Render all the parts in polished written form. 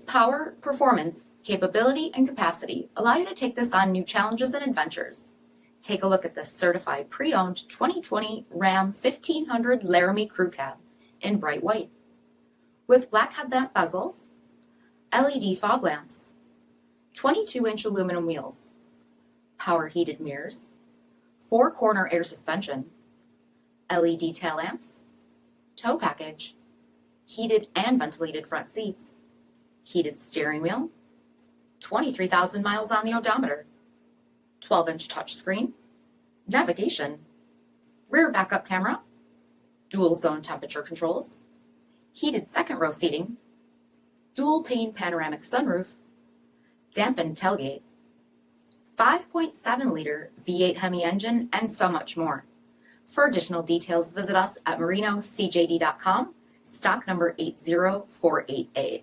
Power, performance, capability, and capacity allow you to take this on new challenges and adventures. Take a look at this certified pre-owned 2020 Ram 1500 Laramie Crew Cab in bright white. With black headlamp bezels, LED fog lamps, 22-inch aluminum wheels, power heated mirrors, 4-corner air suspension, LED tail lamps, tow package, heated and ventilated front seats, heated steering wheel, 23,000 miles on the odometer, 12-inch touchscreen, navigation, rear backup camera, dual zone temperature controls, heated second row seating, dual-pane panoramic sunroof, dampened tailgate, 5.7-liter V8 HEMI engine, and so much more. For additional details, visit us at marinocjd.com, stock number 8048A.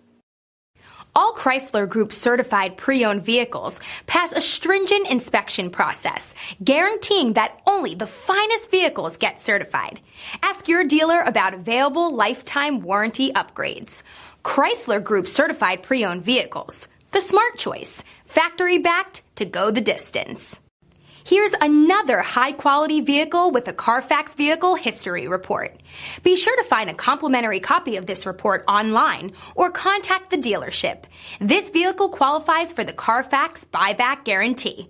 All Chrysler Group certified pre-owned vehicles pass a stringent inspection process, guaranteeing that only the finest vehicles get certified. Ask your dealer about available lifetime warranty upgrades. Chrysler Group certified pre-owned vehicles, the smart choice, factory backed to go the distance. Here's another high-quality vehicle with a Carfax Vehicle History Report. Be sure to find a complimentary copy of this report online or contact the dealership. This vehicle qualifies for the Carfax Buyback Guarantee.